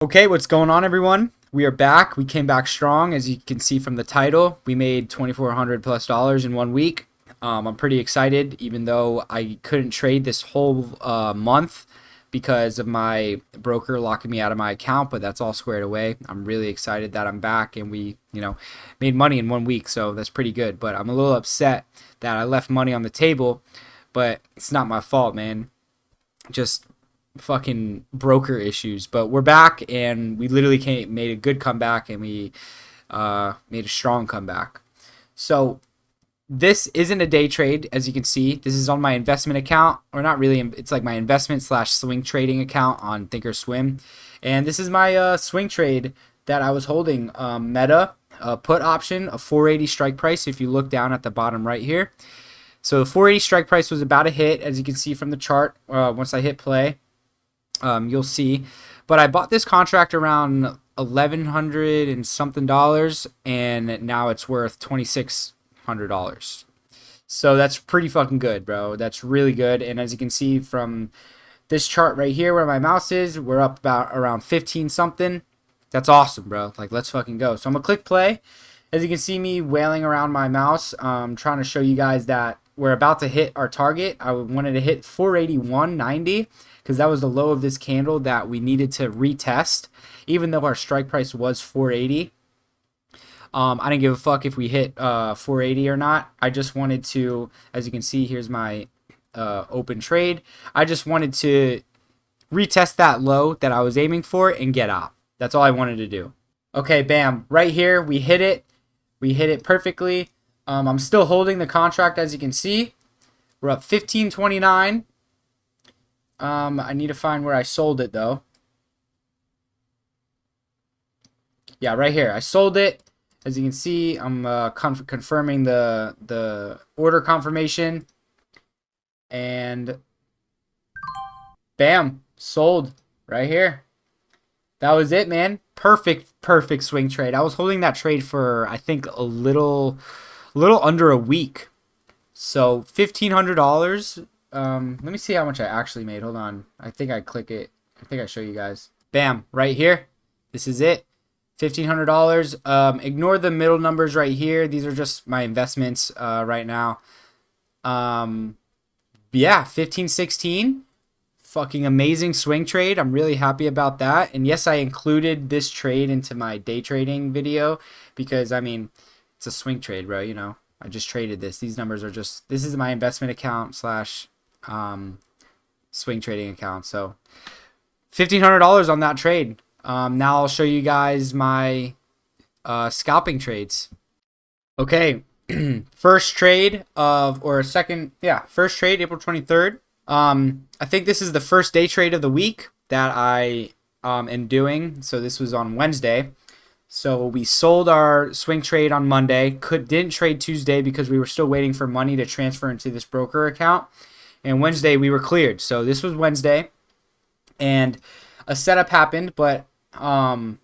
Okay, what's going on, everyone? We are back. We came back strong, as you can see from the title. We made $2,400+ in 1 week. I'm pretty excited, even though I couldn't trade this whole month because of my broker locking me out of my account, but that's all squared away. I'm really excited that I'm back and we, made money in 1 week, so that's pretty good. But I'm a little upset that I left money on the table, but it's not my fault, man. Just fucking broker issues. But we're back, and we literally made a good comeback, and we made a strong comeback. So this isn't a day trade, as you can see. This is on my investment account, or not really. It's like my investment slash swing trading account on Thinkorswim, and this is my swing trade that I was holding. Meta put option, a 480 strike price. If you look down at the bottom right here, so the 480 strike price was about a hit, as you can see from the chart. Once I hit play, you'll see. But I bought this contract around $1,100 and something dollars, and now it's worth $2,600. So that's pretty fucking good, bro. That's really good. And as you can see from this chart right here where my mouse is, we're up about around 15 something. That's awesome, bro. Like, let's fucking go. So I'm gonna click play. As you can see me wailing around my mouse, trying to show you guys that we're about to hit our target. I wanted to hit 481.90 because that was the low of this candle that we needed to retest, even though our strike price was 480. I didn't give a fuck if we hit 480 or not. I just wanted to, as you can see, here's my open trade. I just wanted to retest that low that I was aiming for and get out. That's all I wanted to do. Okay, bam. Right here, we hit it. We hit it perfectly. I'm still holding the contract, as you can see. We're up 15.29. I need to find where I sold it, though. Yeah, right here. I sold it. As you can see, I'm confirming the order confirmation. And bam, sold right here. That was it, man. Perfect swing trade. I was holding that trade for, I think, a little under a week. So $1,500. Let me see how much I actually made. Hold on. I think I click it. I think I show you guys. Bam, right here. This is it. $1,500. Ignore the middle numbers right here. These are just my investments right now. Yeah, 1516. Fucking amazing swing trade. I'm really happy about that. And yes, I included this trade into my day trading video because, I mean, it's a swing trade, bro. I just traded this. These numbers are just, this is my investment account slash swing trading account. So $1,500 on that trade. Now I'll show you guys my scalping trades. Okay. First trade, April 23rd. I think this is the first day trade of the week that I am doing. So this was on Wednesday. So we sold our swing trade on Monday. Didn't trade Tuesday because we were still waiting for money to transfer into this broker account. And Wednesday we were cleared. So this was Wednesday, and a setup happened, but I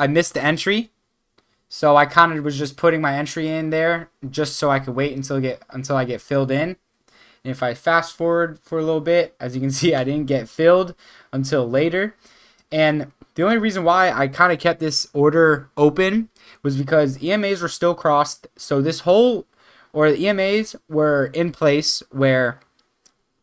missed the entry. So I kind of was just putting my entry in there just so I could wait until I get filled in. And if I fast forward for a little bit, as you can see, I didn't get filled until later. And the only reason why I kind of kept this order open was because EMAs were still crossed. So the EMAs were in place where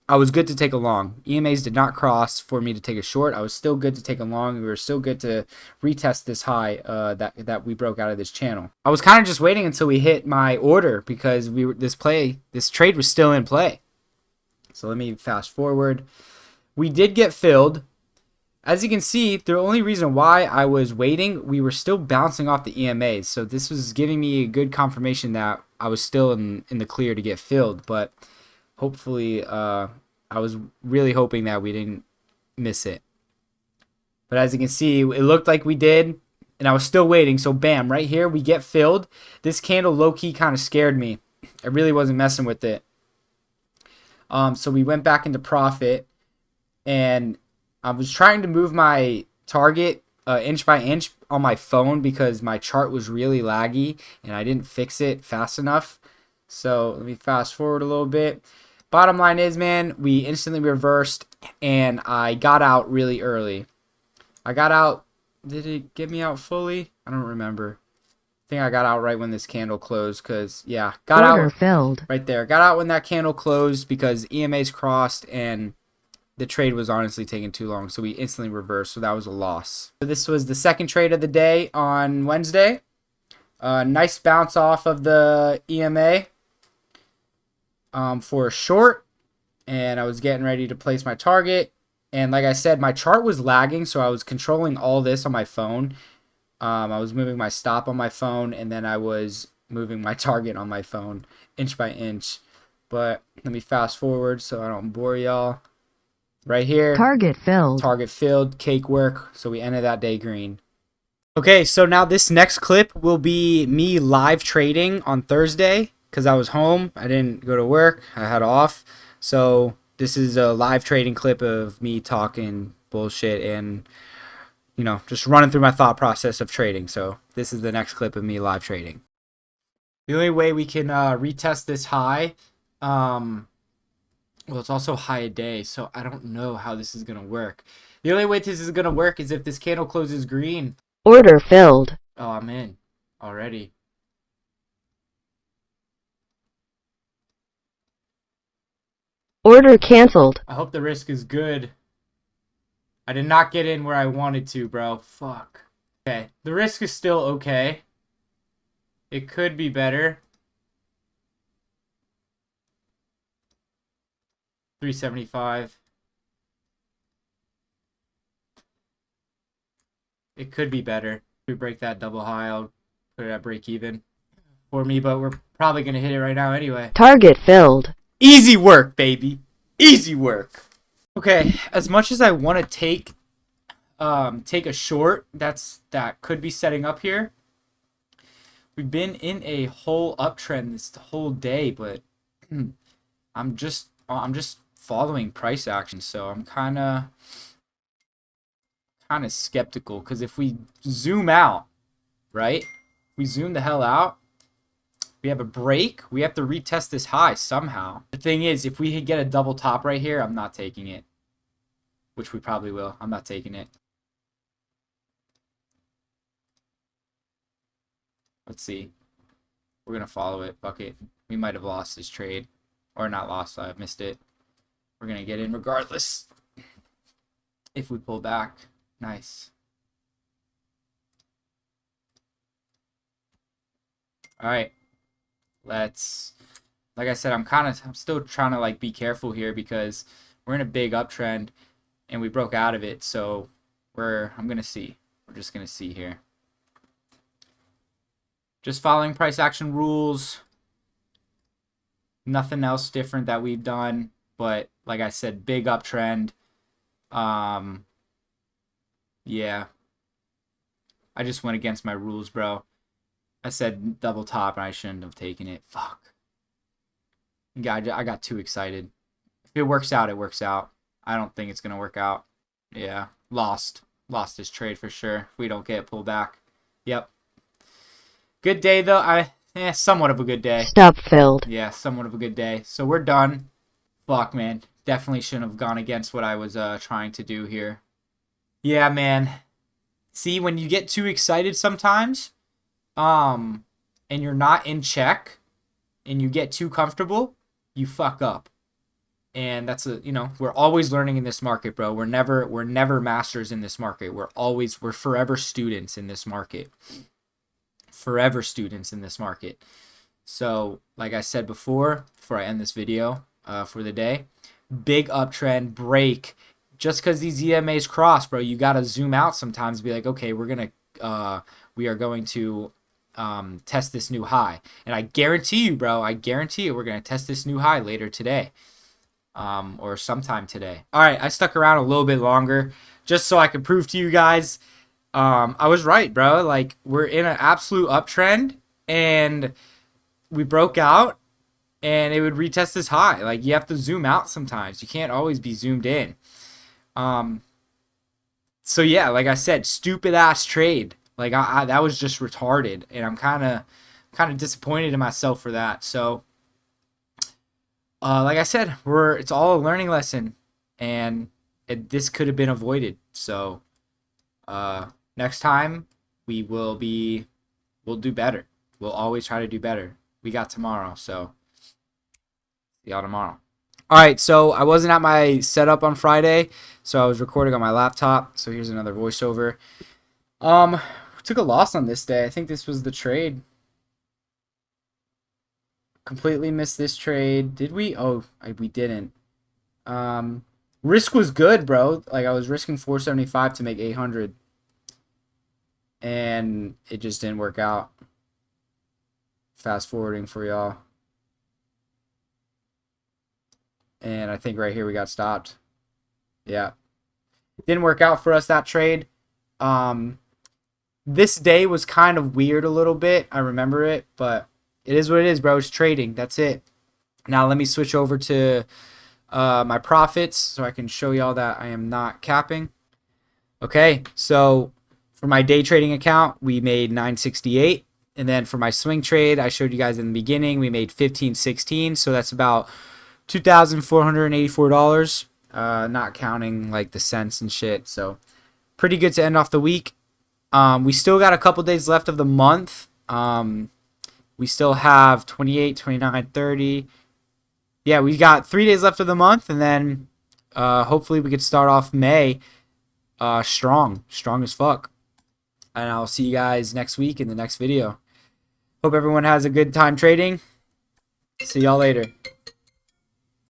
I was good to take a long. EMAs did not cross for me to take a short. I was still good to take a long. We were still good to retest this high that we broke out of this channel. I was kind of just waiting until we hit my order because this trade was still in play. So let me fast forward. We did get filled. As you can see, the only reason why I was waiting, we were still bouncing off the EMAs. So this was giving me a good confirmation that I was still in the clear to get filled. But hopefully, I was really hoping that we didn't miss it. But as you can see, it looked like we did. And I was still waiting. So bam, right here, we get filled. This candle low-key kind of scared me. I really wasn't messing with it. So we went back into profit, and I was trying to move my target inch by inch on my phone because my chart was really laggy and I didn't fix it fast enough. So let me fast forward a little bit. Bottom line is, man, we instantly reversed, and I got out really early. I got out Did it get me out fully? I don't remember. I think I got out right when this candle closed because, yeah, got Order out filled. right there. Got out when that candle closed because EMA's crossed and the trade was honestly taking too long. So we instantly reversed. So that was a loss. So this was the second trade of the day on Wednesday. Nice bounce off of the EMA for a short. And I was getting ready to place my target. And like I said, my chart was lagging. So I was controlling all this on my phone. I was moving my stop on my phone, and then I was moving my target on my phone inch by inch. But let me fast forward so I don't bore y'all. Right here, Target filled. target filled, cake work. So we ended that day green. Okay, so now this next clip will be me live trading on Thursday because I was home. I didn't go to work. I had off. So this is a live trading clip of me talking bullshit and just running through my thought process of trading. So this is the next clip of me live trading. The only way we can retest this high, well, it's also high a day, so I don't know how this is going to work. The only way this is going to work is if this candle closes green. Order filled. Oh, I'm in already. Order canceled. I hope the risk is good. I did not get in where I wanted to, bro. Fuck. Okay, the risk is still okay. It could be better. 375. It could be better. If we break that double high, I'll put it at break even for me, but we're probably going to hit it right now anyway. Target filled. Easy work, baby. Easy work. Okay, as much as I want to take a short that could be setting up here, we've been in a whole uptrend this whole day, but I'm just following price action, so I'm kind of skeptical because if we zoom out, right? We zoom the hell out. We have a break. We have to retest this high somehow. The thing is, if we get a double top right here, I'm not taking it. Which we probably will. I'm not taking it. Let's see. We're going to follow it. Fuck it. We might have lost this trade. Or not lost. I missed it. We're going to get in regardless. If we pull back. Nice. Alright. Let's... Like I said, I'm still trying to be careful here because we're in a big uptrend and we broke out of it. So I'm going to see. We're just going to see here. Just following price action rules. Nothing else different that we've done. But like I said, big uptrend. Yeah. I just went against my rules, bro. I said double top and I shouldn't have taken it. Fuck. I got too excited. If it works out, it works out. I don't think it's going to work out. Yeah. Lost this trade for sure if we don't get pulled back. Yep. Good day, though. Somewhat of a good day. Stop filled. Yeah, somewhat of a good day. So we're done. Fuck, man. Definitely shouldn't have gone against what I was trying to do here. Yeah, man. See, when you get too excited sometimes, and you're not in check, and you get too comfortable, you fuck up. And that's we're always learning in this market, bro. We're never masters in this market. We're forever students in this market. Forever students in this market. So, like I said before I end this video for the day, big uptrend break. Just because these EMAs cross, bro, you gotta zoom out sometimes and be like, okay, we are going to test this new high. And I guarantee you, bro, we're gonna test this new high later today. Or sometime today. All right, I stuck around a little bit longer just so I could prove to you guys I was right, bro. We're in an absolute uptrend and we broke out and it would retest this high. You have to zoom out sometimes. You can't always be zoomed in. So yeah, like I said, stupid ass trade. That was just retarded and I'm kind of disappointed in myself for that. So like I said, it's all a learning lesson, and this could have been avoided. So, next time we'll do better. We'll always try to do better. We got tomorrow, so see y'all tomorrow. All right, so I wasn't at my setup on Friday, so I was recording on my laptop. So here's another voiceover. Took a loss on this day. I think this was the trade. Completely missed this trade. Did we? Oh, we didn't. Risk was good, bro. Like I was risking 475 to make 800, and it just didn't work out. Fast forwarding for y'all. And I think right here we got stopped. Yeah. Didn't work out for us, that trade. This day was kind of weird a little bit. I remember it, but it is what it is, bro. It's trading. That's it. Now let me switch over to my profits so I can show y'all that I am not capping. Okay, so for my day trading account, we made 968. And then for my swing trade, I showed you guys in the beginning, we made 1516. So that's about $2,484, not counting like the cents and shit. So pretty good to end off the week. We still got a couple days left of the month. We still have 28, 29, 30. Yeah, we got 3 days left of the month, and then hopefully we could start off May strong as fuck. And I'll see you guys next week in the next video. Hope everyone has a good time trading. See y'all later.